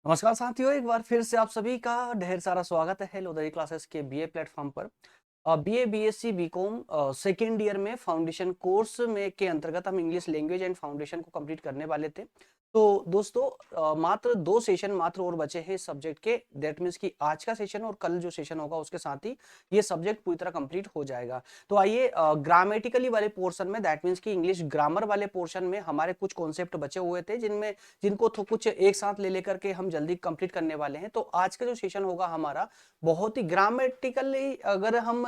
नमस्कार साथियों, एक बार फिर से आप सभी का ढेर सारा स्वागत है लोधरी क्लासेस के बीए प्लेटफॉर्म पर। BA BSc BCom second year में फाउंडेशन कोर्स में के अंतर्गत हम इंग्लिश लैंग्वेज एंड फाउंडेशन को कंप्लीट करने वाले थे। तो दोस्तों, मात्र 2 सेशन मात्र और बचे हैं इस सब्जेक्ट के। दैट मीन्स कि आज का सेशन और कल जो सेशन होगा उसके साथ ही ये सब्जेक्ट पूरी तरह कंप्लीट हो जाएगा। तो आइए, ग्रामेटिकली वाले पोर्शन में, दैट मीन्स कि इंग्लिश ग्रामर वाले पोर्शन में हमारे कुछ कॉन्सेप्ट बचे हुए थे जिनको तो कुछ एक साथ ले लेकर के हम जल्दी कंप्लीट करने वाले हैं। तो आज का जो सेशन होगा हमारा बहुत ही ग्रामेटिकली अगर हम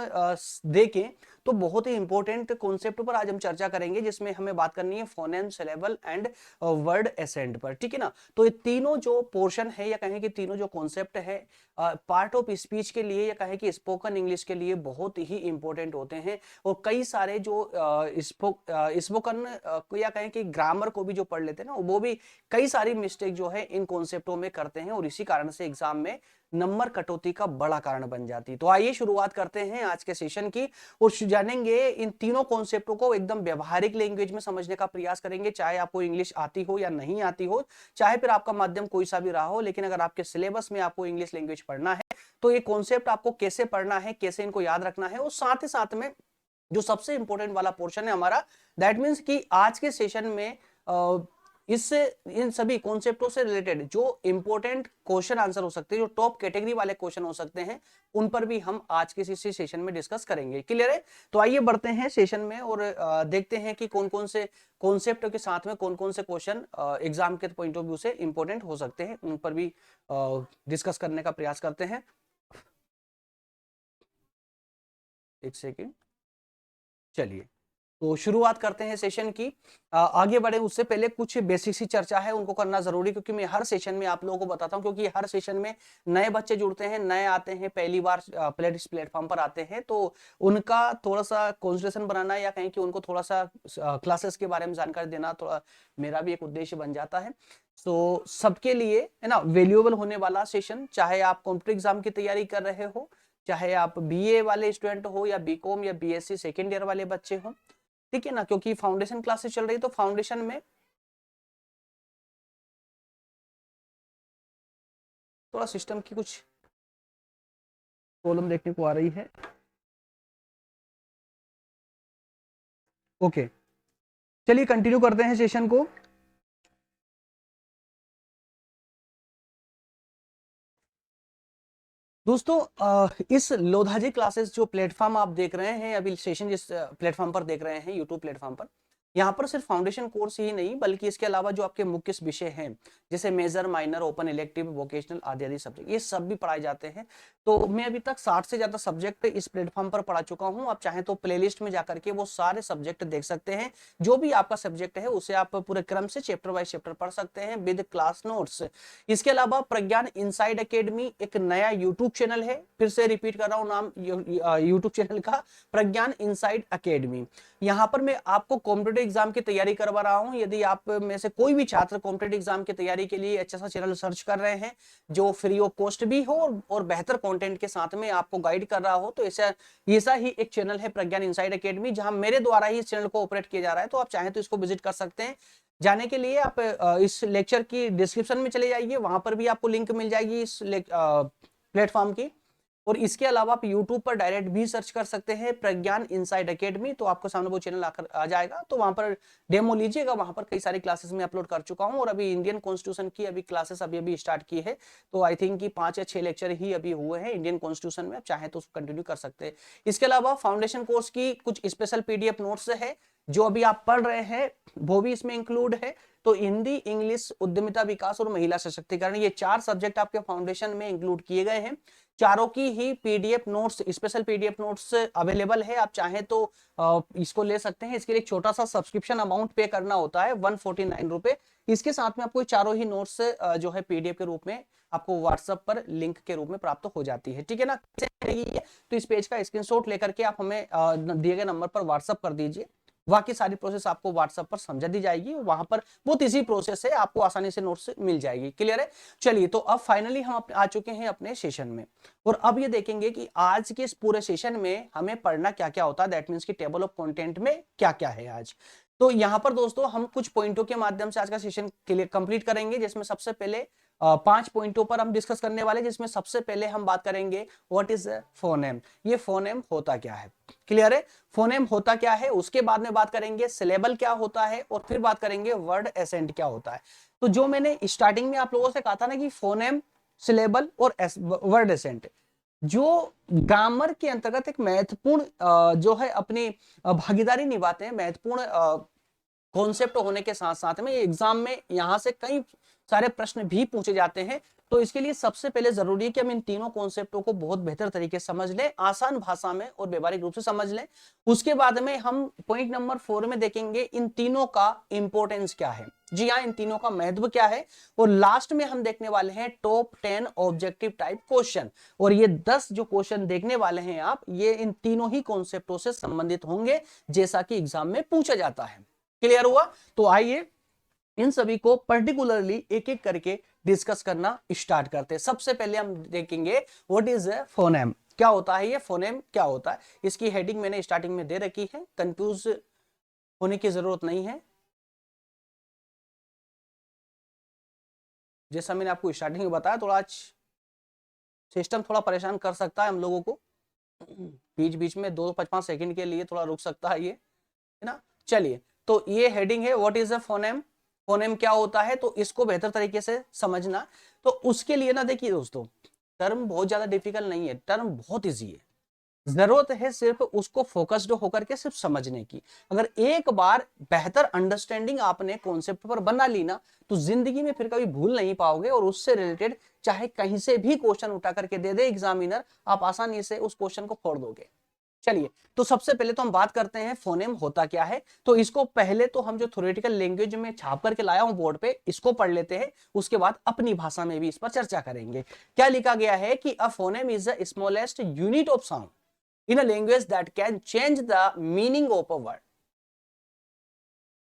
देखें तो बहुत ही इंपॉर्टेंट कॉन्सेप्ट पर आज हम चर्चा करेंगे, जिसमें हमें बात करनी है phoneme, syllable and word accent पर। ठीक है ना। तो ये तीनों जो पोर्शन है या कहें कि तीनों जो कॉन्सेप्ट है पार्ट ऑफ स्पीच के लिए या कहें कि स्पोकन इंग्लिश के लिए बहुत ही इंपॉर्टेंट होते हैं। और कई सारे जो स्पोकन या कहें कि ग्रामर को भी जो पढ़ लेते हैं ना, वो भी कई सारी मिस्टेक जो है इन कॉन्सेप्टों में करते हैं और इसी कारण से एग्जाम में नंबर कटौती का बड़ा कारण बन जाती है। तो आइए शुरुआत करते हैं आज के सेशन की और जानेंगे इन तीनों कॉन्सेप्टों को एकदम व्यवहारिक लैंग्वेज में समझने का प्रयास करेंगे, चाहे आपको इंग्लिश आती हो या नहीं आती हो, चाहे फिर आपका माध्यम कोई सा भी रहा हो। लेकिन अगर आपके सिलेबस में आपको इंग्लिश लैंग्वेज पढ़ना है तो ये कॉन्सेप्ट आपको कैसे पढ़ना है, कैसे इनको याद रखना है, और साथ ही साथ में जो सबसे इंपॉर्टेंट वाला पोर्शन है हमारा, दैट मीन्स कि आज के सेशन में इससे इन सभी कॉन्सेप्टों से रिलेटेड जो इंपॉर्टेंट क्वेश्चन आंसर हो सकते हैं, जो टॉप कैटेगरी वाले क्वेश्चन हो सकते हैं, उन पर भी हम आज के इसी सेशन में डिस्कस करेंगे। क्लियर है? तो आइए बढ़ते हैं सेशन में और देखते हैं कि कौन कौन से कॉन्सेप्ट के साथ में कौन कौन से क्वेश्चन एग्जाम के पॉइंट ऑफ व्यू से इंपॉर्टेंट हो सकते हैं, उन पर भी डिस्कस करने का प्रयास करते हैं। एक सेकेंड, चलिए तो शुरुआत करते हैं सेशन की। आगे बढ़े उससे पहले कुछ बेसिक सी चर्चा है, उनको करना जरूरी, क्योंकि मैं हर सेशन में आप लोगों को बताता हूं, क्योंकि हर सेशन में नए बच्चे जुड़ते हैं, नए आते हैं, पहली बार प्लेटफॉर्म पर आते हैं, तो उनका थोड़ा सा कॉन्सेंट्रेशन बनाना या कहीं कि उनको थोड़ा सा क्लासेस के बारे में जानकारी देना थोड़ा मेरा भी एक उद्देश्य बन जाता है। तो सबके लिए है ना वैल्यूएबल होने वाला सेशन, चाहे आप कॉम्पिटिटिव एग्जाम की तैयारी कर रहे हो, चाहे आप बीए वाले स्टूडेंट हो या बीकॉम या बीएससी सेकेंड ईयर वाले बच्चे हो। ठीक है ना, क्योंकि फाउंडेशन क्लासेस चल रही है, तो फाउंडेशन में थोड़ा सिस्टम की कुछ प्रॉब्लम देखने को आ रही है। ओके, चलिए कंटिन्यू करते हैं सेशन को। दोस्तों, इस लोधाजी क्लासेस जो प्लेटफॉर्म आप देख रहे हैं, अभी सेशन जिस प्लेटफॉर्म पर देख रहे हैं, यूट्यूब प्लेटफॉर्म पर, यहाँ पर सिर्फ फाउंडेशन कोर्स ही नहीं बल्कि इसके अलावा जो आपके मुख्य विषय हैं, जैसे major, minor, open elective, vocational आदि आदि सब्जेक्ट, ये सब भी पढ़ाए जाते हैं। तो मैं अभी तक 60 से ज्यादा सब्जेक्ट इस प्लेटफॉर्म पर पढ़ा चुका हूँ। आप चाहें तो प्लेलिस्ट में जाकर के वो सारे सब्जेक्ट देख सकते हैं। जो भी आपका सब्जेक्ट है उसे आप पूरे क्रम से चैप्टर वाइज चैप्टर पढ़ सकते हैं विद क्लास नोट्स। इसके अलावा प्रज्ञान इनसाइड एकेडमी एक नया यूट्यूब चैनल है, फिर से रिपीट कर रहा हूं नाम यूट्यूब चैनल का, प्रज्ञान इनसाइड एकेडमी। यहाँ पर मैं आपको कॉम्पिटेटिव एग्जाम की तैयारी करवा रहा हूँ। यदि आप में से कोई भी छात्र कॉम्पिटेटिव एग्जाम की तैयारी के लिए अच्छा सा चैनल सर्च कर रहे हैं जो फ्री ऑफ कॉस्ट भी हो और बेहतर कंटेंट के साथ में आपको गाइड कर रहा हो, तो ऐसा ही एक चैनल है प्रज्ञान इनसाइड एकेडमी, जहां मेरे द्वारा ही इस चैनल को ऑपरेट किया जा रहा है। तो आप चाहें तो इसको विजिट कर सकते हैं। जाने के लिए आप इस लेक्चर की डिस्क्रिप्शन में चले जाइए, वहां पर भी आपको लिंक मिल जाएगी इस प्लेटफॉर्म की। और इसके अलावा आप YouTube पर डायरेक्ट भी सर्च कर सकते हैं प्रज्ञान इनसाइड एकेडमी, तो आपको सामने वो चैनल आकर आ जाएगा, तो वहां पर डेमो लीजिएगा। वहां पर कई सारी क्लासेस में अपलोड कर चुका हूं और अभी इंडियन कॉन्स्टिट्यूशन की अभी क्लासेस अभी स्टार्ट की है। तो आई थिंक कि 5 या 6 लेक्चर ही अभी हुए हैं इंडियन कॉन्स्टिट्यूशन में, आप चाहे तो उसको कंटिन्यू कर सकते हैं। इसके अलावा फाउंडेशन कोर्स की कुछ स्पेशल PDF नोट्स है जो अभी आप पढ़ रहे हैं, वो भी इसमें इंक्लूड है। तो हिंदी, इंग्लिश, उद्यमिता विकास और महिला सशक्तिकरण, ये 4 सब्जेक्ट आपके फाउंडेशन में इंक्लूड किए गए हैं। चारों की ही PDF notes, special PDF notes available है। आप चाहें तो इसको ले सकते हैं। इसके लिए एक छोटा सा सब्सक्रिप्शन अमाउंट पे करना होता है, 149 रुपए। इसके साथ में आपको चारों ही नोट्स जो है PDF के रूप में आपको व्हाट्सएप पर लिंक के रूप में प्राप्त हो जाती है। ठीक है ना। तो इस पेज का स्क्रीनशॉट लेकर के आप हमें दिए गए नंबर पर व्हाट्सएप कर दीजिए। बाकी सारी प्रोसेस आपको व्हाट्सएप पर समझा दी जाएगी, वहां पर बहुत इजी प्रोसेस है, आपको आसानी से नोट्स मिल जाएगी। क्लियर है? चलिए, तो अब फाइनली हम आ चुके हैं अपने सेशन में और अब ये देखेंगे कि आज के इस पूरे सेशन में हमें पढ़ना क्या क्या होता है, दैट मीन्स कि टेबल ऑफ कंटेंट में क्या क्या है आज। तो यहाँ पर दोस्तों हम कुछ पॉइंटों के माध्यम से आज का सेशन क्लियर कंप्लीट करेंगे, जिसमें सबसे पहले 5 पॉइंटों पर हम डिस्कस करने वाले, जिसमें सबसे पहले हम बात करेंगे व्हाट इज फोनेम, ये फोनेम होता क्या है। क्लियर है, फोनेम होता क्या है। उसके बाद में बात करेंगे सिलेबल क्या होता है, और फिर बात करेंगे वर्ड एसेंट क्या होता है। तो जो मैंने स्टार्टिंग में आप लोगों से कहा था ना कि फोनेम, सिलेबल और वर्ड एसेंट जो ग्रामर के अंतर्गत एक महत्वपूर्ण जो है अपनी भागीदारी निभाते हैं, महत्वपूर्ण कॉन्सेप्ट होने के साथ साथ में एग्जाम में यहां से कई सारे प्रश्न भी पूछे जाते हैं। तो इसके लिए सबसे पहले जरूरी है कि हम इन तीनों कॉन्सेप्टों को बहुत बेहतर तरीके से समझ लें, आसान भाषा में और व्यवहारिक रूप से समझ लें। उसके बाद में हम पॉइंट नंबर 4 में देखेंगे इन तीनों का इंपॉर्टेंस क्या है, जी हाँ, इन तीनों का महत्व क्या है। और लास्ट में हम देखने वाले हैं टॉप 10 ऑब्जेक्टिव टाइप क्वेश्चन, और ये 10 जो क्वेश्चन देखने वाले हैं आप, ये इन तीनों ही कॉन्सेप्टों से संबंधित होंगे, जैसा कि एग्जाम में पूछा जाता है। क्लियर हुआ। तो आइए इन सभी को पर्टिकुलरली एक एक करके डिस्कस करना स्टार्ट करते हैं। सबसे पहले हम देखेंगे व्हाट इज ए फोनेम, क्या होता है ये फोनेम क्या होता है। इसकी हेडिंग मैंने स्टार्टिंग में दे रखी है, कंफ्यूज होने की जरूरत नहीं है। जैसा मैंने आपको स्टार्टिंग में बताया, थोड़ा आज सिस्टम थोड़ा परेशान कर सकता है हम लोगों को, बीच बीच में 2-5 सेकंड के लिए थोड़ा रुक सकता है ये, है ना। चलिए, तो ये हेडिंग है what is a phoneme, phoneme क्या होता है, तो इसको बेहतर तरीके से समझना। तो उसके लिए ना देखिए दोस्तों, टर्म बहुत ज्यादा डिफिकल्ट नहीं है, टर्म बहुत इजी है। जरूरत है सिर्फ उसको फोकस्ड होकर के सिर्फ समझने की। अगर एक बार बेहतर अंडरस्टैंडिंग आपने कॉन्सेप्ट पर बना ली ना, तो जिंदगी में फिर कभी भूल नहीं पाओगे, और उससे रिलेटेड चाहे कहीं से भी क्वेश्चन उठा करके दे दे एग्जामिनर, आप आसानी से उस क्वेश्चन को फोड़ दोगे। चलिए, तो सबसे पहले तो हम बात करते हैं फोनेम होता क्या है। तो इसको पहले तो हम जो थ्योरेटिकल लैंग्वेज में छाप करके लाया हूं बोर्ड पे, इसको पढ़ लेते हैं। उसके बाद अपनी भाषा में भी इस पर चर्चा करेंगे। क्या लिखा गया है कि a phoneme is the smallest unit of sound in a language that can change the meaning of a word.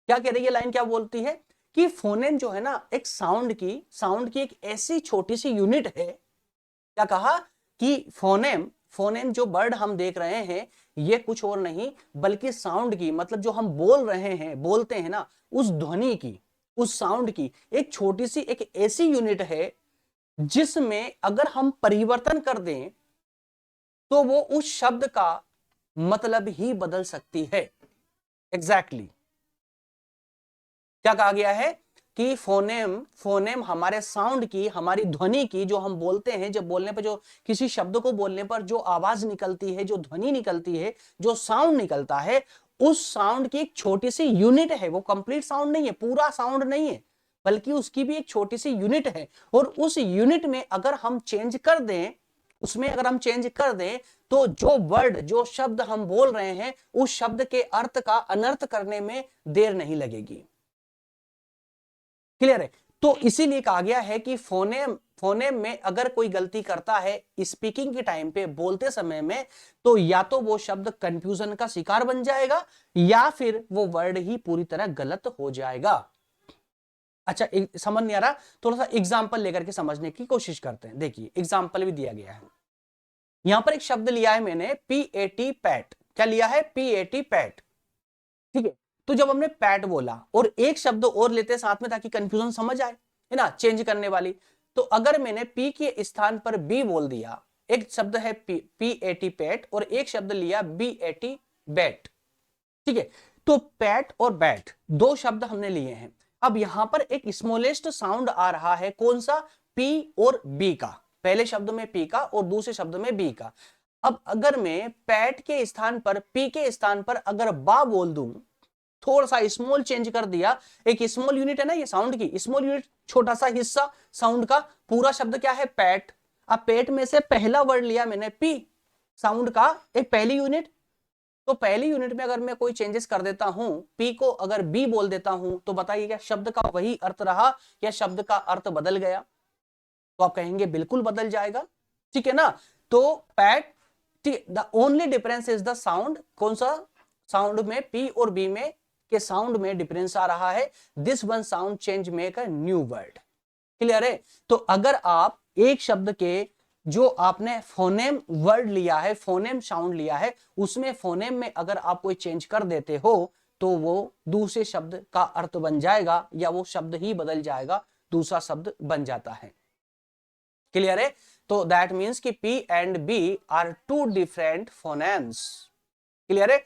क्या कह रही है लाइन, क्या बोलती है कि फोनेम जो है ना, एक साउंड की एक ऐसी छोटी सी यूनिट है। क्या कहा कि फोनेम, फोनेम जो वर्ड हम देख रहे हैं, ये कुछ और नहीं बल्कि साउंड की, मतलब जो हम बोल रहे हैं, बोलते हैं ना, उस ध्वनि की, उस साउंड की एक छोटी सी एक ऐसी यूनिट है, जिसमें अगर हम परिवर्तन कर दें तो वो उस शब्द का मतलब ही बदल सकती है। एग्जैक्टली क्या कहा गया है कि फोनेम, फोनेम हमारे साउंड की, हमारी ध्वनि की, जो हम बोलते हैं, जब बोलने पर जो किसी शब्द को बोलने पर जो आवाज निकलती है, जो ध्वनि निकलती है, जो साउंड निकलता है, उस साउंड की एक छोटी सी यूनिट है। वो कंप्लीट साउंड नहीं है, पूरा साउंड नहीं है, बल्कि उसकी भी एक छोटी सी यूनिट है। और उस यूनिट में अगर हम चेंज कर दें, उसमें अगर हम चेंज कर दें, तो जो वर्ड, जो शब्द हम बोल रहे हैं, उस शब्द के अर्थ का अनर्थ करने में देर नहीं लगेगी। क्लियर है। तो इसीलिए कहा गया है कि फोनेम, फोनेम में अगर कोई गलती करता है स्पीकिंग के टाइम पे, बोलते समय में, तो या तो वो शब्द कंफ्यूजन का शिकार बन जाएगा, या फिर वो वर्ड ही पूरी तरह गलत हो जाएगा। अच्छा, समझ नहीं आ रहा, थोड़ा सा एग्जाम्पल लेकर के समझने की कोशिश करते हैं। देखिए, एग्जाम्पल भी दिया गया है। यहां पर एक शब्द लिया है मैंने, PAT, पैट। क्या लिया है? PAT, PAT. ठीक है। तो जब हमने पैट बोला और एक शब्द और लेते साथ में, ताकि कंफ्यूजन समझ आए, है ना, चेंज करने वाली। तो अगर मैंने पी के स्थान पर बी बोल दिया, एक शब्द है PAT, पैट, और एक शब्द लिया BAT, बैट। ठीक है। तो पैट और बैट दो शब्द हमने लिए हैं। अब यहां पर एक स्मॉलेस्ट साउंड आ रहा है, कौन सा? पी और बी का। पहले शब्द में पी का और दूसरे शब्द में बी का। अब अगर मैं पैट के स्थान पर, पी के स्थान पर अगर बा बोल दूं, थोड़ा सा स्मॉल चेंज कर दिया, एक स्मॉल यूनिट है ना ये साउंड की, स्मॉल यूनिट, छोटा सा हिस्सा साउंड का, पूरा शब्द क्या है? पैट। अब पेट में से पहला वर्ड लिया मैंने पी, साउंड का एक पहली यूनिट। तो पहली यूनिट में अगर मैं कोई चेंजेस कर देता हूं, पी को अगर बी बोल देता हूं, तो बताइए क्या शब्द का वही अर्थ रहा या शब्द का अर्थ बदल गया? तो आप कहेंगे बिल्कुल बदल जाएगा। ठीक है ना। तो PAT, the only difference is the sound. कौन सा साउंड में? पी और बी में के साउंड में डिफरेंस आ रहा है। This one sound change make a new word. Clear है। तो अगर आप एक शब्द के जो आपने फोनेम वर्ड लिया है, फोनेम साउंड लिया है, उसमें फोनेम में अगर आप कोई चेंज कर देते हो, तो वो दूसरे शब्द का अर्थ बन जाएगा या वो शब्द ही बदल जाएगा, दूसरा शब्द बन जाता है। क्लियर है? तो दैट मीन्स कि P and B are two different phonemes. Clear है?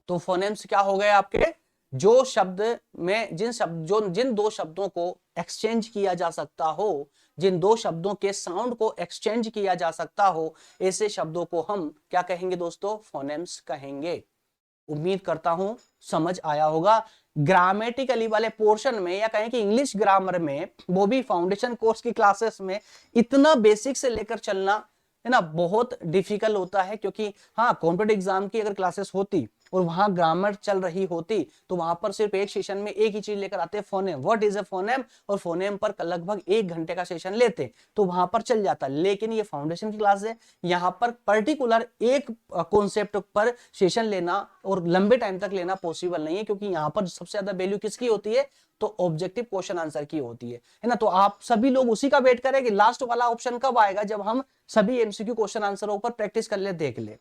तो फोनेम्स क्या हो गए आपके, जो शब्द में जिन दो शब्दों को एक्सचेंज किया जा सकता हो, जिन दो शब्दों के साउंड को एक्सचेंज किया जा सकता हो, ऐसे शब्दों को हम क्या कहेंगे दोस्तों, फोनेम्स कहेंगे। उम्मीद करता हूं समझ आया होगा। ग्रामेटिकली वाले पोर्शन में या कहें कि इंग्लिश ग्रामर में, वो भी फाउंडेशन कोर्स की क्लासेस में, इतना बेसिक से लेकर चलना है ना बहुत डिफिकल्ट होता है। क्योंकि हाँ, कॉम्पिटिटिव एग्जाम की अगर क्लासेस होती और वहां ग्रामर चल रही होती तो वहां पर सिर्फ एक सेशन में एक ही चीज लेकर आते, phoneme, what is a phoneme, और फोनेम पर लगभग 1 घंटे का सेशन लेते तो वहां पर चल जाता। लेकिन ये फाउंडेशन की क्लास है, यहाँ पर पर्टिकुलर एक कॉन्सेप्ट पर सेशन लेना और लंबे टाइम तक लेना पॉसिबल नहीं है, क्योंकि यहाँ पर सबसे ज्यादा वैल्यू किसकी होती है, तो ऑब्जेक्टिव क्वेश्चन आंसर की होती है ना। तो आप सभी लोग उसी का वेट करें कि लास्ट वाला ऑप्शन कब आएगा, जब हम सभी एमसीक्यू क्वेश्चन आंसरों पर प्रैक्टिस कर ले, देख ले।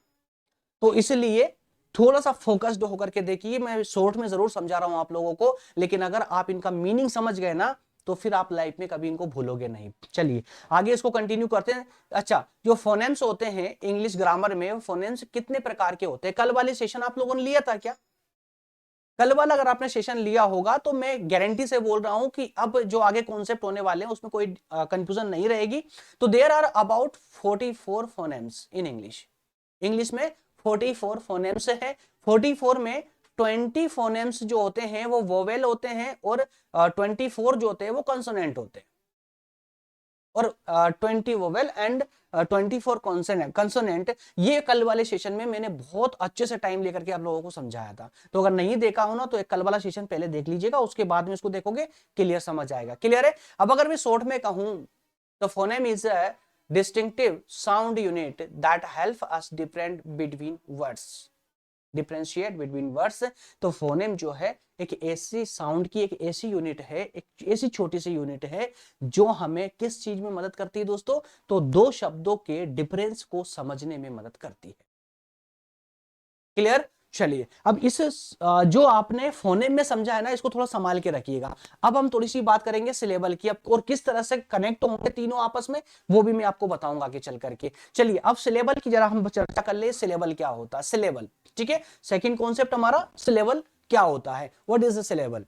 तो इसलिए थोड़ा सा फोकस्ड होकर के देखिए, मैं शॉर्ट में जरूर समझा रहा हूं आप लोगों को, लेकिन अगर आप इनका मीनिंग समझ गए ना तो फिर आप लाइफ में कभी इनको भूलोगे नहीं। चलिए आगे इसको कंटिन्यू करते हैं। अच्छा, जो फोनेम्स होते हैं इंग्लिश ग्रामर में, फोनेम्स कितने प्रकार के होते हैं, कल वाले सेशन आप लोगों ने लिया था क्या? कल वाला अगर आपने सेशन लिया होगा तो मैं गारंटी से बोल रहा हूं कि अब जो आगे कॉन्सेप्ट होने वाले हैं उसमें कोई कंफ्यूजन नहीं रहेगी। तो there are about 44 phonemes in English. English में 44 फोनेम्स है। 44 में 20 फोनेम्स जो होते हैं वो वोवेल होते हैं, और 24 जो होते हैं वो कंसोनेंट होते हैं, और 20 वोवेल एंड 24 कंसोनेंट। ये कल वाले सेशन में मैंने बहुत अच्छे से टाइम लेकर के आप लोगों को समझाया था। तो अगर नहीं देखा हो ना तो एक कल वाला सेशन पहले देख लीजिएगा, उसके बाद में इसको देखोगे, क्लियर समझ आएगा। क्लियर है? अब अगर मैं शॉर्ट में कहूं तो phoneme is a distinctive sound unit that help us differentiate between words. तो फोनेम जो है एक ऐसी साउंड की एक ऐसी यूनिट है, एक ऐसी छोटी सी यूनिट है जो हमें किस चीज में मदद करती है दोस्तों, तो दो शब्दों के डिफरेंस को समझने में मदद करती है। क्लियर? चलिए अब इस जो आपने फोनेम में समझा है ना, इसको थोड़ा संभाल के रखिएगा। अब हम थोड़ी सी बात करेंगे सिलेबल की, अब और किस तरह से कनेक्ट होंगे तीनों आपस में, वो भी मैं आपको बताऊंगा आगे चल करके। चलिए अब सिलेबल की जरा हम चर्चा कर ले, सिलेबल क्या होता है, सिलेबल। ठीक है, सेकंड कॉन्सेप्ट हमारा सिलेबल क्या होता है, what is the syllable.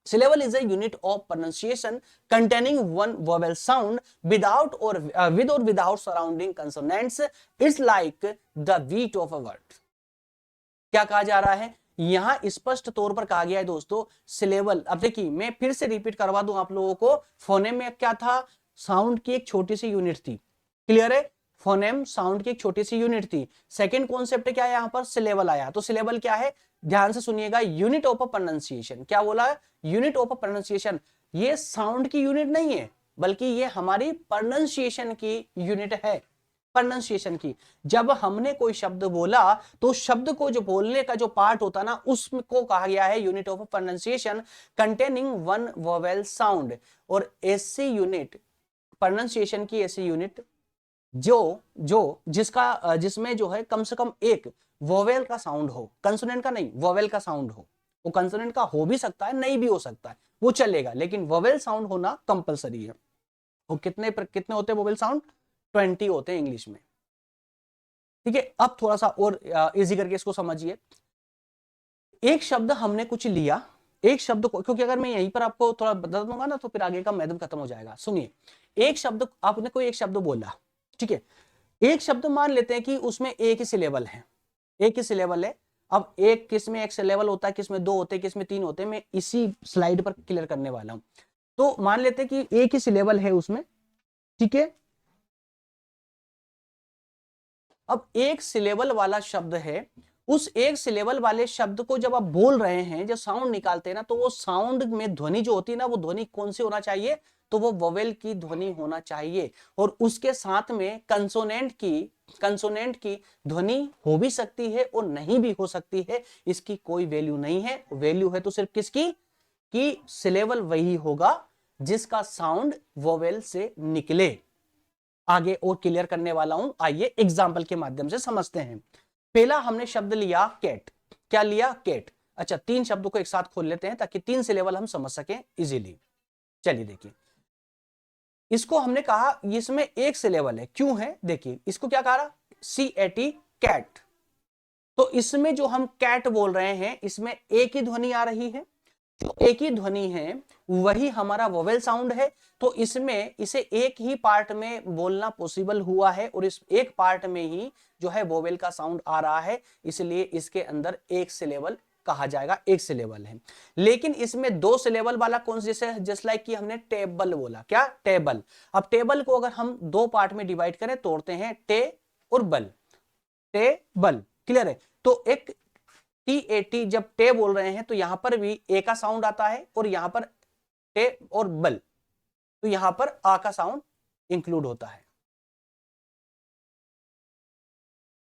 Syllable is a unit of pronunciation containing one vowel sound without or with or without surrounding consonants. It's like the beat of a word. क्या कहा जा रहा है यहां, स्पष्ट तौर पर कहा गया है दोस्तों सिलेबल। अब देखिए मैं फिर से रिपीट करवा दूं आप लोगों को, फोनेम में क्या था, साउंड की एक छोटी सी यूनिट थी। क्लियर है? फोनेम साउंड की एक छोटी सी यूनिट थी। सेकंड कॉन्सेप्ट क्या है यहां पर, सिलेबल आया। तो सिलेबल क्या है, ध्यान से सुनिएगा, यूनिट ऑफ अ प्रोनाउंसिएशन। क्या बोला है, यूनिट ऑफ अ प्रोनाउंसिएशन। ये साउंड की यूनिट नहीं है, बल्कि ये हमारी प्रोनाउंसिएशन की यूनिट है, प्रोनाउंसिएशन की। जब हमने कोई शब्द बोला तो शब्द को जो बोलने का जो पार्ट होता ना, उसको कहा गया है unit of pronunciation containing one vowel sound. और ऐसी यूनिट, प्रोनाउंसिएशन की ऐसी यूनिट जो जो जिसका जिसमें जो है कम से कम एक वोवेल का साउंड हो, कंसोनेंट का नहीं, वोवेल का साउंड हो। वो कंसोनेंट का हो भी सकता है, नहीं भी हो सकता है, वो चलेगा, लेकिन वोवेल साउंड होना कंपलसरी है। और कितने होते हैं वोवेल साउंड, 20 होते हैं इंग्लिश में। ठीक है, अब थोड़ा सा और इजी करके इसको समझिए। एक शब्द हमने कुछ लिया, एक शब्द को, क्योंकि अगर मैं यहीं पर आपको थोड़ा बता दूंगा ना तो फिर आगे का मैथड खत्म हो जाएगा। सुनिए, एक शब्द आपने कोई एक शब्द बोला, ठीक है, एक शब्द मान लेते हैं कि उसमें एक ही सिलेबल है, एक ही सिलेबल है। अब एक किस में एक सिलेबल होता है, किस में 2 होते हैं, किस में 3 होते हैं, मैं इसी स्लाइड पर क्लियर करने वाला हूं। तो मान लेते हैं कि एक ही सिलेबल है उसमें, ठीक है। अब एक सिलेबल वाला शब्द है, उस एक सिलेबल वाले शब्द को जब आप बोल रहे हैं, जब साउंड निकालते हैं ना, तो वो साउंड में ध्वनि जो होती है ना, वो ध्वनि कौन सी होना चाहिए, तो वो वोवेल की ध्वनि होना चाहिए। और उसके साथ में कंसोनेंट की ध्वनि हो भी सकती है और नहीं भी हो सकती है, इसकी कोई वैल्यू नहीं है। वैल्यू है तो सिर्फ किसकी, कि सिलेबल वही होगा जिसका साउंड वोवेल से निकले। आगे और क्लियर करने वाला हूं, आइए एग्जाम्पल के माध्यम से समझते हैं। पहला हमने शब्द लिया कैट। क्या लिया, कैट। अच्छा, 3 शब्दों को एक साथ खोल लेते हैं ताकि 3 सिलेबल हम समझ सकें इजीली। चलिए देखिए, इसको हमने कहा इसमें एक सिलेबल है, क्यों है? देखिए इसको क्या कहा, CAT, कैट। तो इसमें जो हम कैट बोल रहे हैं, इसमें एक ही ध्वनि आ रही है, जो एक ही ध्वनि है वही हमारा वोवेल साउंड है। तो इसमें इसे एक ही पार्ट में बोलना पॉसिबल हुआ है और इस एक पार्ट में ही जो है वोवेल का साउंड आ रहा है, इसलिए इसके अंदर एक सिलेबल कहा जाएगा, एक सिलेबल है। लेकिन इसमें 2 सिलेबल वाला कौन, जैसे जस्ट लाइक कि हमने टेबल बोला, क्या टेबल। अब टेबल को अगर हम 2 पार्ट में डिवाइड करें, तोड़ते हैं, टे और बल, टेबल, क्लियर है। तो एक TAT जब टे बोल रहे हैं तो यहां पर भी ए का साउंड आता है और यहां पर टे और बल, तो यहां पर आ का साउंड इंक्लूड होता है।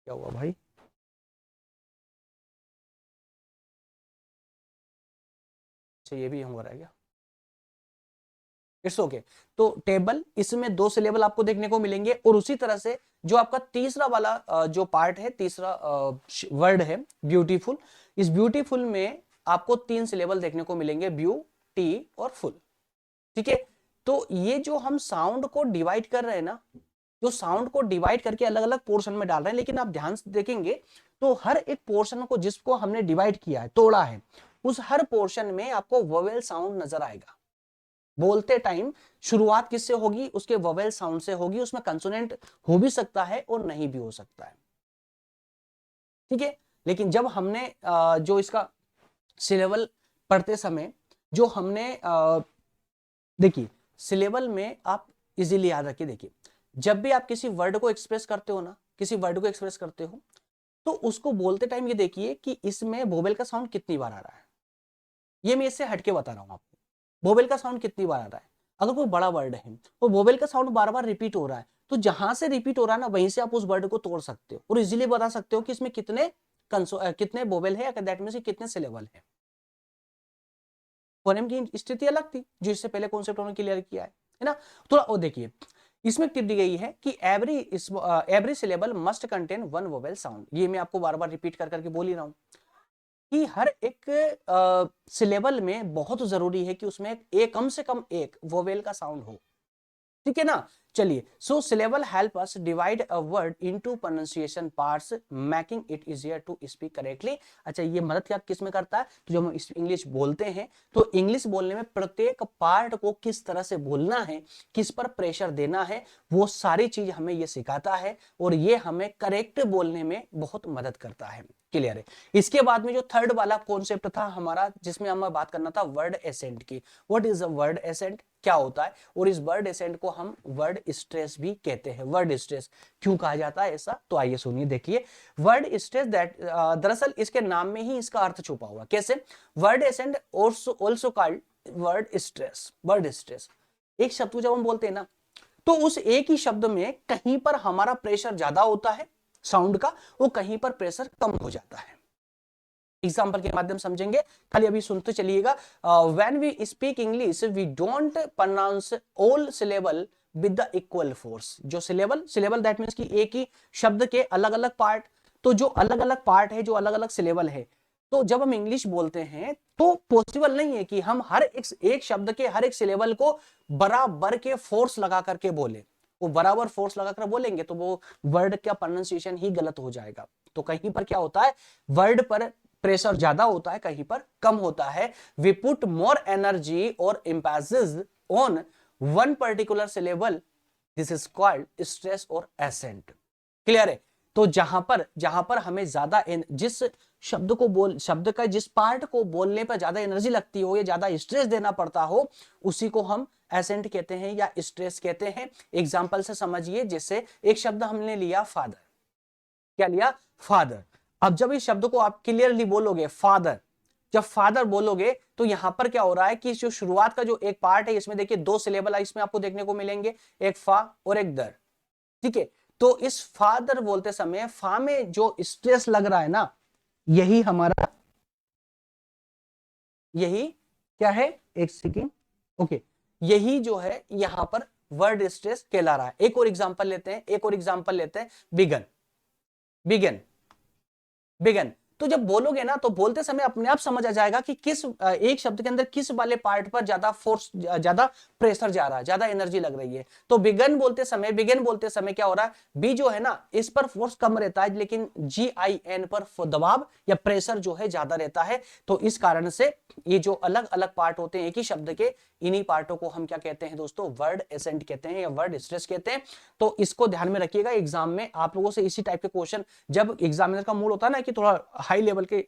क्या हुआ भाई? अच्छा, ये भी होगा रह गया, इट्स ओके। तो टेबल, इसमें 2 सिलेबल आपको देखने को मिलेंगे और उसी तरह से जो आपका तीसरा वाला जो पार्ट है, तीसरा वर्ड है ब्यूटीफुल, इस ब्यूटीफुल में आपको 3 सिलेबल देखने को मिलेंगे, ब्यूटी और फुल, ठीक है। तो ये जो हम साउंड को डिवाइड कर रहे हैं ना, जो साउंड को डिवाइड करके अलग अलग पोर्शन में डाल रहे हैं, लेकिन आप ध्यान से देखेंगे तो हर एक पोर्शन को जिसको हमने डिवाइड किया है, तोड़ा है, उस हर पोर्शन में आपको वोवेल साउंड नजर आएगा। बोलते टाइम शुरुआत किससे होगी? उसके वोवेल साउंड से होगी। उसमें कंसोनेंट हो भी सकता है और नहीं भी हो सकता है, ठीक है। लेकिन जब हमने जो इसका सिलेबल पढ़ते समय जो हमने देखिए, सिलेबल में आप इजीली याद रखिए, देखिए जब भी आप किसी वर्ड को एक्सप्रेस करते हो ना, किसी वर्ड को एक्सप्रेस करते हो, तो उसको बोलते टाइम ये देखिए कि इसमें वोवेल का साउंड कितनी बार आ रहा है। ये मैं इससे हटके बता रहा हूं आपको, वोवेल का साउंड कितनी बार आ रहा है। अगर कोई बड़ा वर्ड है तो वोवेल का साउंड बार बार रिपीट हो रहा है, तो जहां से रिपीट हो रहा है ना, वहीं से आप उस वर्ड को तोड़ सकते हो और इजीली बता सकते हो कि इसमें कितने वोवेल है, दैट मींस कितने सिलेबल है। फोनेम की स्थिति अलग थी, जो इससे पहले कॉन्सेप्ट उन्होंने क्लियर किया है ना। थोड़ा वो देखिए, इसमें टिप दी गई है कि every syllable must contain 1 vowel sound. ये मैं आपको बार बार रिपीट कर करके बोल ही रहा हूं कि हर एक सिलेबल में बहुत जरूरी है कि उसमें एक कम से कम एक वोवेल का साउंड हो, ठीक है ना। चलिए, so syllable help us divide a word into pronunciation parts, making it easier to speak correctly. अच्छा, ये मदद क्या किस में करता है? तो जब हम इंग्लिश बोलते हैं तो इंग्लिश बोलने में प्रत्येक पार्ट को किस तरह से बोलना है, किस पर प्रेशर देना है, वो सारी चीज हमें ये सिखाता है और ये हमें करेक्ट बोलने में बहुत मदद करता है, क्लियर है। इसके बाद में जो थर्ड वाला कॉन्सेप्ट था हमारा, जिसमें हमें बात करना था वर्ड एसेंट की। What is a word accent, क्या होता है? और इस वर्ड एसेंट को हम वर्ड स्ट्रेस भी कहते हैं। वर्ड स्ट्रेस क्यों कहा जाता है ऐसा? तो आइए सुनिए, देखिए वर्ड स्ट्रेस दैट दरअसल इसके नाम में ही इसका अर्थ छुपा हुआ। कैसे? Word accent also called word stress. Word stress, एक शब्द को जब हम बोलते हैं ना, तो उस एक ही शब्द में कहीं पर हमारा प्रेशर ज्यादा होता है साउंड का, वो कहीं पर प्रेशर कम हो जाता है। एग्जाम्पल के माध्यम समझेंगे, खाली अभी सुनते चलिएगा। When we speak English we don't pronounce all syllable with the equal force. जो सिलेबल दैट मींस कि एक ही शब्द के अलग अलग पार्ट, तो जो अलग अलग पार्ट है, जो अलग अलग सिलेबल है, तो जब हम इंग्लिश बोलते हैं तो पॉसिबल नहीं है कि हम हर एक शब्द के हर एक सिलेबल को बराबर के फोर्स लगा करके बोले। वो बराबर फोर्स लगाकर बोलेंगे तो वो वर्ड का प्रोनाउंसिएशन ही गलत हो जाएगा। तो कहीं पर क्या होता है, वर्ड पर प्रेशर ज्यादा होता है, कहीं पर कम होता है। वी पुट मोर एनर्जी और emphasis on one particular syllable, this is called stress और एसेंट, क्लियर है। तो जहां पर हमें ज्यादा जिस शब्द का जिस पार्ट को बोलने पर ज्यादा एनर्जी लगती हो या ज्यादा स्ट्रेस देना पड़ता हो, उसी को हम एसेंट कहते हैं या स्ट्रेस कहते हैं। एग्जांपल से समझिए, जैसे एक शब्द हमने लिया फादर, क्या लिया? फादर। अब जब इस शब्द को आप क्लियरली बोलोगे फादर, जब फादर बोलोगे तो यहां पर क्या हो रहा है कि जो शुरुआत का जो एक पार्ट है, इसमें देखिए 2 सिलेबल इसमें आपको देखने को मिलेंगे, एक फा और एक दर, ठीक है। तो इस फादर बोलते समय फा में जो स्ट्रेस लग रहा है ना, यही हमारा, यही क्या है, एक सेकेंड, ओके, यही जो है यहां पर वर्ड स्ट्रेस कहला रहा है। एक और एग्जांपल लेते हैं, बिगन, बिगन, बिगन। तो जब बोलोगे ना तो बोलते समय अपने आप समझ आ जाएगा कि किस एक शब्द के अंदर किस वाले पार्ट पर ज्यादा फोर्स, ज्यादा प्रेशर जा रहा है, ज्यादा एनर्जी लग रही है। तो बिगन बोलते समय क्या हो रहा है, बी जो है ना इस पर फोर्स कम रहता है, लेकिन GIN पर दबाव या प्रेशर जो है ज्यादा रहता है। तो इस कारण से ये जो अलग अलग पार्ट होते हैं एक ही शब्द के, इन्हीं पार्टों को हम क्या कहते हैं दोस्तों, वर्ड एसेंट कहते हैं या वर्ड स्ट्रेस कहते हैं। तो इसको ध्यान में रखिएगा, एग्जाम में आप लोगों से इसी टाइप के क्वेश्चन, जब एग्जामिनर का मूड होता है ना कि थोड़ा हाई लेवल के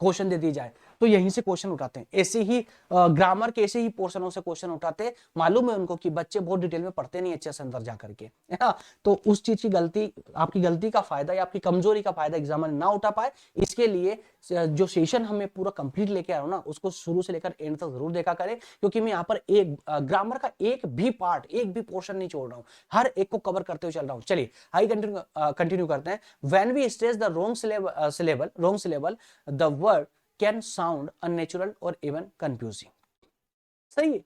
क्वेश्चन दे दी जाए, तो यहीं से क्वेश्चन उठाते हैं, ऐसे ही ग्रामर के ऐसे ही पोर्शनों से क्वेश्चन उठाते हैं। मालूम है उनको कि बच्चे बहुत डिटेल में पढ़ते नहीं अच्छे से अंदर जा करके, है ना। तो उस चीज की गलती, आपकी गलती का फायदा या आपकी कमजोरी का फायदा एग्जामिनर ना उठा पाए, इसके लिए जो सेशन हमें पूरा कंप्लीट लेके आ रहा हूं ना, उसको शुरू से लेकर एंड तक जरूर देखा करें, क्योंकि मैं यहाँ पर एक ग्रामर का एक भी पार्ट, एक भी पोर्शन नहीं छोड़ रहा हूँ, हर एक को कवर करते हुए चल रहा हूँ। चलिए आइए कंटिन्यू करते हैं। When we stress the wrong syllable the word can sound unnatural और इवन कंफ्यूजिंग। सही है।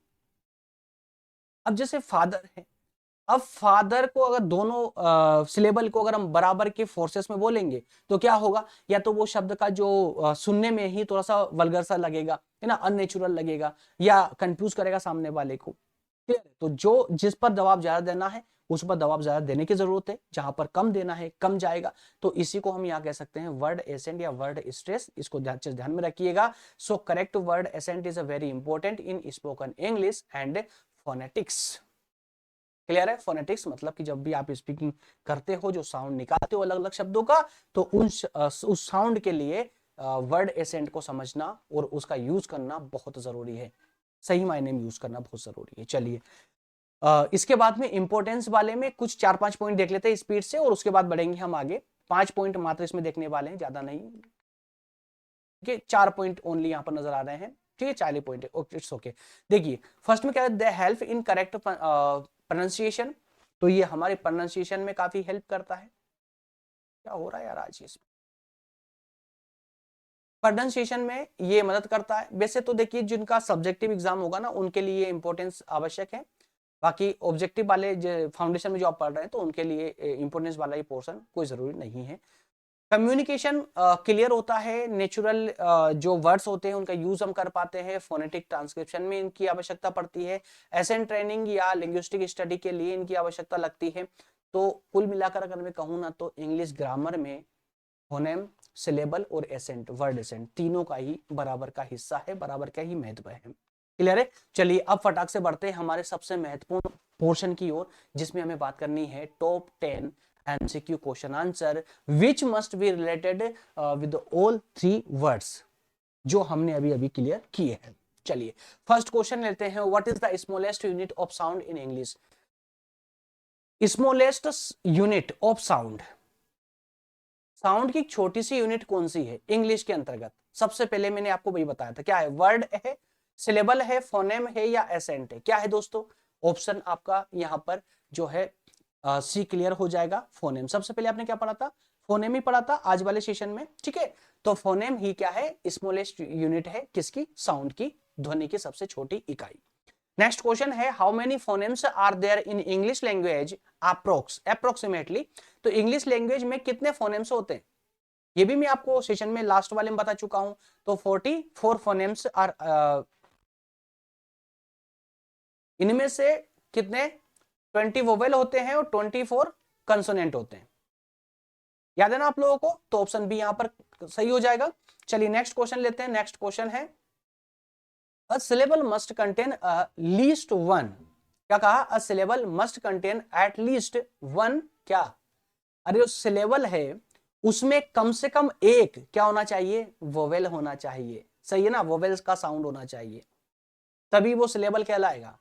अब जैसे फादर है, अब फादर को अगर दोनों सिलेबल को अगर हम बराबर के फोर्सेस में बोलेंगे तो क्या होगा, या तो वो शब्द का जो सुनने में ही थोड़ा सा वल्गर सा लगेगा, है ना, अननेचुरल लगेगा, या कंफ्यूज करेगा सामने वाले को। क्लियर है। तो जो जिस पर दबाव ज्यादा देना है उस पर दबाव ज्यादा देने की जरूरत है, जहां पर कम देना है कम जाएगा। तो इसी को हम यहाँ कह सकते हैं वर्ड एसेंट या वर्ड स्ट्रेस, इसको ध्यान में रखिएगा। So correct word accent is a very important in spoken English and phonetics. Clear है। फोनेटिक्स मतलब कि जब भी आप स्पीकिंग करते हो, जो साउंड निकालते हो अलग अलग शब्दों का, तो उस साउंड के लिए वर्ड एसेंट को समझना और उसका यूज करना बहुत जरूरी है, सही मायने में यूज करना बहुत जरूरी है। चलिए इसके बाद में इंपॉर्टेंस वाले में कुछ 4-5 पॉइंट देख लेते हैं स्पीड से, और उसके बाद बढ़ेंगे हम आगे। 5 पॉइंट मात्र इसमें देखने वाले हैं, ज्यादा नहीं, ठीक है। 4 पॉइंट ओनली यहाँ पर नजर आ रहे हैं, ठीक है। 40 पॉइंट, इट्स ओके। देखिए फर्स्ट में क्या है, they help in correct pronunciation. तो ये हमारे प्रोनाउंसिएशन में काफी हेल्प करता है। क्या हो रहा है यार आज इसमें, प्रोनाउंसिएशन में ये मदद करता है। वैसे तो देखिए जिनका सब्जेक्टिव एग्जाम होगा ना उनके लिए इंपॉर्टेंस आवश्यक है, बाकी ऑब्जेक्टिव वाले जो फाउंडेशन में जो आप पढ़ रहे हैं तो उनके लिए इंपॉर्टेंस वाला ये पोर्शन कोई जरूरी नहीं है। कम्युनिकेशन क्लियर होता है, नेचुरल जो वर्ड्स होते हैं उनका यूज हम कर पाते हैं, फोनेटिक ट्रांसक्रिप्शन में इनकी आवश्यकता पड़ती है, एसेंट ट्रेनिंग या लिंग्विस्टिक स्टडी के लिए इनकी आवश्यकता लगती है। तो कुल मिलाकर अगर मैं कहूँ ना तो इंग्लिश ग्रामर में फोनेम, सिलेबल और एसेंट, वर्ड एसेंट तीनों का ही बराबर का हिस्सा है, बराबर का ही महत्व है। क्लियर है। चलिए अब फटाक से बढ़ते हैं हमारे सबसे महत्वपूर्ण पोर्शन की ओर, जिसमें हमें बात करनी है top 10 MCQ question answer which must be related with all 3 words, जो हमने अभी अभी क्लियर किए हैं। चलिए फर्स्ट क्वेश्चन लेते हैं, what is the smallest unit of sound in English. Smallest unit of sound, sound की छोटी सी यूनिट कौन सी है इंग्लिश के अंतर्गत। सबसे पहले मैंने आपको वही बताया था, क्या है, वर्ड है, सिलेबल है, फोनेम है या एसेंट है। क्या है दोस्तों, ऑप्शन आपका यहां पर जो है सी क्लियर हो जाएगा, फोनेम। सबसे पहले आपने क्या पढ़ा था, फोनेम ही पढ़ा था आज वाले सेशन में, ठीक है। तो फोनेम ही क्या है, स्मॉलेस्ट यूनिट है, किसकी, साउंड की, ध्वनि की सबसे छोटी इकाई। नेक्स्ट क्वेश्चन है, how many phonemes are there in English language approximately. तो इंग्लिश लैंग्वेज में कितने फोनेम्स होते हैं, ये भी मैं आपको सेशन में लास्ट वाले में बता चुका हूं। तो 44 फोनेम्स आर, इनमें से कितने 20 वोवेल होते हैं और 24 कंसोनेंट होते हैं। याद है ना आप लोगों को, तो ऑप्शन बी यहां पर सही हो जाएगा। चलिए नेक्स्ट क्वेश्चन लेते हैं। नेक्स्ट क्वेश्चन है, a syllable must contain least one, क्या कहा, a syllable must contain at least one, क्या, अरे जो सिलेबल है उसमें कम से कम एक क्या होना चाहिए, वोवेल होना चाहिए। सही है ना, वोवेल्स का साउंड होना चाहिए, तभी वो सिलेबल कहलाएगा।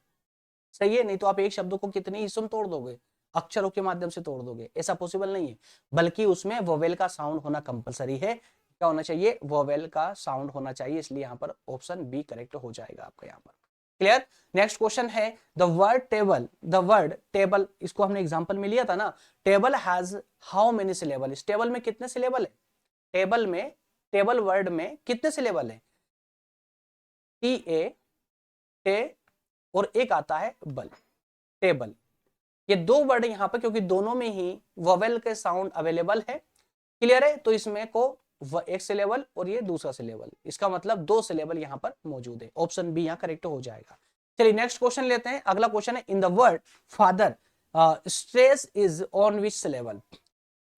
सही है, नहीं तो आप एक शब्द को कितनी हिस्सों में तोड़ दोगे, अक्षरों के माध्यम से तोड़ दोगे, ऐसा पॉसिबल नहीं है। बल्कि उसमें वोवेल का साउंड होना कंपलसरी है। क्या होना चाहिए, वोवेल का साउंड होना चाहिए, इसलिए यहां पर ऑप्शन बी करेक्ट हो जाएगा आपका यहां पर। क्लियर। नेक्स्ट क्वेश्चन है, the word table, the word table, इसको हमने एग्जांपल में लिया था ना, table has how many syllable, इस टेबल में कितने सिलेबल है, टेबल में, टेबल वर्ड में कितने सिलेबल है, टी ए, टे, और एक आता है बल, टेबल। ये दो वर्ड यहां पर, क्योंकि दोनों में ही वोवेल के साउंड अवेलेबल है। क्लियर है, तो इसमें को एक सिलेबल और ये दूसरा सिलेबल, इसका मतलब 2 सिलेबल यहाँ पर मौजूद है। ऑप्शन बी यहाँ करेक्ट हो जाएगा। चलिए नेक्स्ट क्वेश्चन लेते हैं। अगला क्वेश्चन है in the word father stress is on which syllable.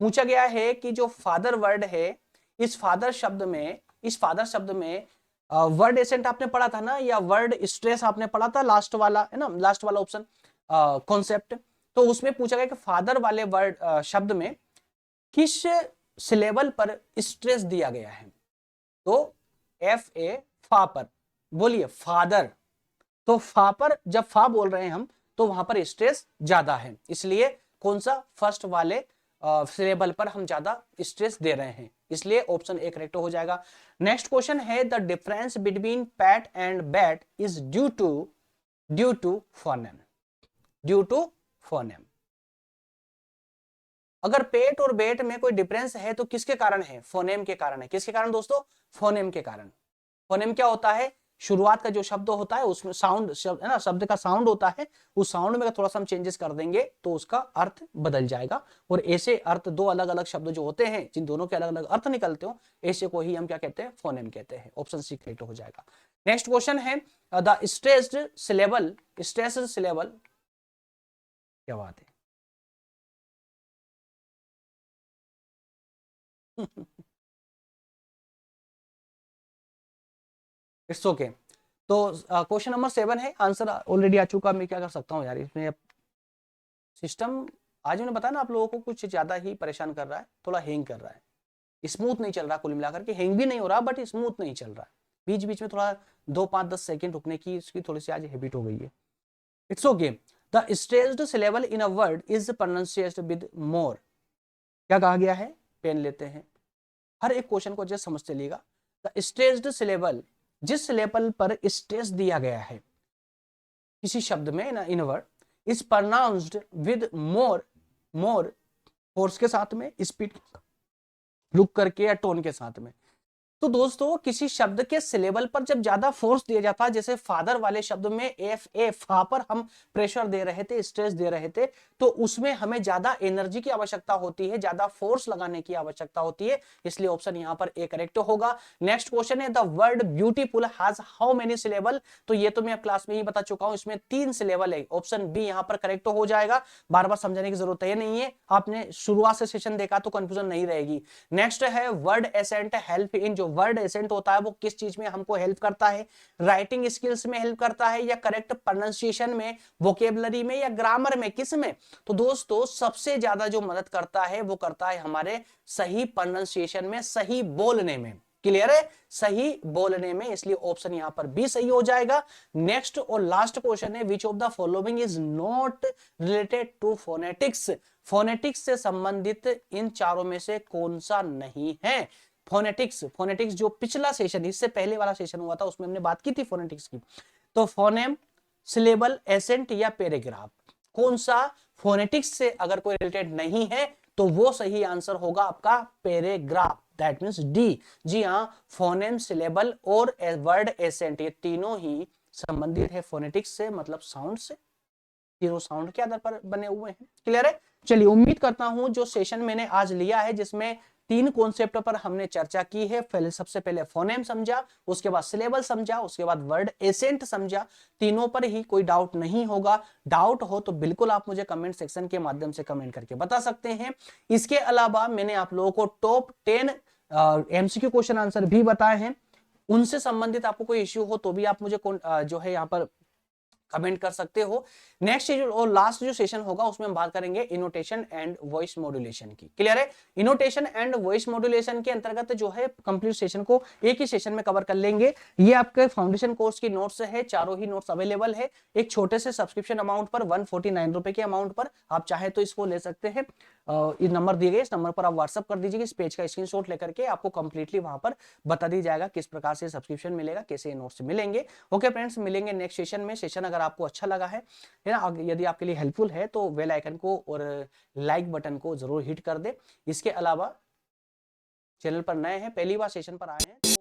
पूछा गया है कि जो फादर वर्ड है, इस फादर शब्द में वर्ड एसेंट आपने पढ़ा था ना, या वर्ड स्ट्रेस आपने पढ़ा था, लास्ट वाला है ना, लास्ट वाला ऑप्शन कॉन्सेप्ट। तो उसमें पूछा गया कि फादर वाले वर्ड शब्द में किस सिलेबल पर स्ट्रेस दिया गया है। तो एफ ए फा पर, बोलिए फादर। तो फा पर जब फा बोल रहे हैं हम तो वहां पर स्ट्रेस ज्यादा है, इसलिए कौन सा फर्स्ट वाले सिलेबल पर हम ज्यादा स्ट्रेस दे रहे हैं, इसलिए ऑप्शन ए करेक्ट हो जाएगा। नेक्स्ट क्वेश्चन है the difference between pat and bat is due to phoneme. Due to phoneme. अगर पेट और बेट में कोई डिफरेंस है तो किसके कारण है? फोनेम के कारण है। किसके कारण दोस्तों? फोनेम के कारण। फोनेम क्या होता है? शुरुआत का जो शब्द होता है उसमें साउंड है ना, शब्द का साउंड होता है, उस साउंड में थोड़ा सा हम चेंजेस कर देंगे तो उसका अर्थ बदल जाएगा। और ऐसे अर्थ, दो अलग अलग शब्द जो होते हैं जिन दोनों के अलग अलग अर्थ निकलते हो, ऐसे को ही हम क्या कहते हैं? फोनेम कहते हैं। ऑप्शन सी करेक्ट हो जाएगा। नेक्स्ट क्वेश्चन है the stressed syllable. Stressed syllable, क्या बात है इट्स ओके। तो क्वेश्चन नंबर 7 है, आंसर ऑलरेडी आ चुका। मैं क्या कर सकता हूँ यार इसमें, सिस्टम आज मैंने बताया ना आप लोगों को कुछ ज्यादा ही परेशान कर रहा है, थोड़ा हैंग कर रहा है, स्मूथ नहीं चल रहा। कुल मिलाकर के हैंग भी नहीं हो रहा बट स्मूथ नहीं चल रहा है, बीच बीच में थोड़ा 2-5-10 सेकंड रुकने की इसकी थोड़ी सी आज हैबिट हो गई है। It's okay. The stressed syllable in a word is pronunciated with more. क्या कहा गया है? पेन लेते हैं, हर एक क्वेश्चन को जस्ट समझ चलिएगा। द स्ट्रेस्ड सिलेबल, जिस सिलेबल पर स्ट्रेस दिया गया है किसी शब्द में ना, in word, is pronounced with more force के साथ में, स्पीड, रुक करके या टोन के साथ में। तो दोस्तों किसी शब्द के सिलेबल पर जब ज्यादा फोर्स दिया जाता है, जैसे फादर वाले शब्द में एफ ए फा पर हम प्रेशर दे रहे थे, स्ट्रेस दे रहे थे, तो उसमें हमें ज्यादा एनर्जी की आवश्यकता होती है, ज्यादा फोर्स लगाने की आवश्यकता होती है, इसलिए ऑप्शन यहां पर ए करेक्ट होगा। नेक्स्ट क्वेश्चन है the word beautiful has how many syllable. तो ये तो मैं क्लास में ही बता चुका हूं, इसमें 3 सिलेबल है। ऑप्शन बी यहां पर करेक्ट हो जाएगा, बार बार समझाने की जरूरत है नहीं है, आपने शुरुआत से सेशन देखा तो कंफ्यूजन नहीं रहेगी। नेक्स्ट है वर्ड एसेंट हेल्प इन। जो वर्ड एसेंट होता है वो किस चीज में हमको हेल्प करता है? राइटिंग स्किल्स में हेल्प करता है, या करेक्ट प्रोनाउंसिएशन में, वोकेबलरी में, या ग्रामर में, किस में? तो दोस्तों सबसे ज्यादा जो मदद करता है वो करता है हमारे सही प्रोनाउंसिएशन में, सही बोलने में। क्लियर है? सही बोलने में, इसलिए ऑप्शन यहां पर बी सही हो जाएगा। नेक्स्ट और लास्ट क्वेश्चन है which of the following is not related to phonetics. Phonetics से संबंधित इन चारों में से कौन सा नहीं है? फोनेटिक्स जो पिछला सेशन, इससे पहले वाला सेशन हुआ था उसमें हमने बात की थी फोनेटिक्स की। तो फोनेम, सिलेबल, एसेंट या पैराग्राफ, कौन सा फोनेटिक्स से अगर कोई रिलेटेड नहीं है तो वो सही आंसर होगा आपका पैराग्राफ, दैट मींस डी। जी हाँ, फोनेम, सिलेबल और वर्ड एसेंट, ये तीनों ही संबंधित है फोनेटिक्स से, मतलब साउंड से। तीनों साउंड के आधार पर बने हुए हैं। क्लियर है? चलिए उम्मीद करता हूं जो सेशन मैंने आज लिया है, जिसमें 3 कॉन्सेप्ट पर हमने चर्चा की है। पहले सबसे पहले फोनेम समझा, उसके बाद सिलेबल समझा, उसके बाद वर्ड एसेंट समझा। तीनों पर ही कोई डाउट नहीं होगा। डाउट हो तो बिल्कुल आप मुझे कमेंट सेक्शन के माध्यम से कमेंट करके बता सकते हैं। इसके अलावा मैंने आप लोगों को टॉप 10 एमसीक्यू क्वेश्चन आंसर भी बताए हैं, उनसे संबंधित आपको कोई इश्यू हो तो भी आप मुझे जो है यहाँ पर कमेंट कर सकते हो। नेक्स्ट और लास्ट जो सेशन होगा उसमें हम बात करेंगे इनोटेशन एंड वॉइस मॉड्यूलेशन की। क्लियर है? इनोटेशन एंड वॉइस मॉड्यूलेशन के अंतर्गत जो है कंप्लीट सेशन को एक ही सेशन में कवर कर लेंगे। ये आपके फाउंडेशन कोर्स की नोट्स है, चारों ही नोट्स अवेलेबल है एक छोटे से सब्सक्रिप्शन अमाउंट पर, 149 रुपए के अमाउंट पर। आप चाहे तो इसको ले सकते हैं। ये नंबर दिए गए, इस नंबर पर आप व्हाट्सअप कर दीजिए, इस पेज का स्क्रीनशॉट लेकर के आपको कंप्लीटली वहां पर बता दी जाएगा किस प्रकार से सब्सक्रिप्शन मिलेगा, कैसे नोट्स मिलेंगे। ओके फ्रेंड्स, मिलेंगे नेक्स्ट सेशन में। सेशन अगर आपको अच्छा लगा है ना, यदि आपके लिए हेल्पफुल है तो बेल आइकन को और लाइक बटन को जरूर हिट कर दे। इसके अलावा चैनल पर नए हैं, पहली बार सेशन पर आए हैं तो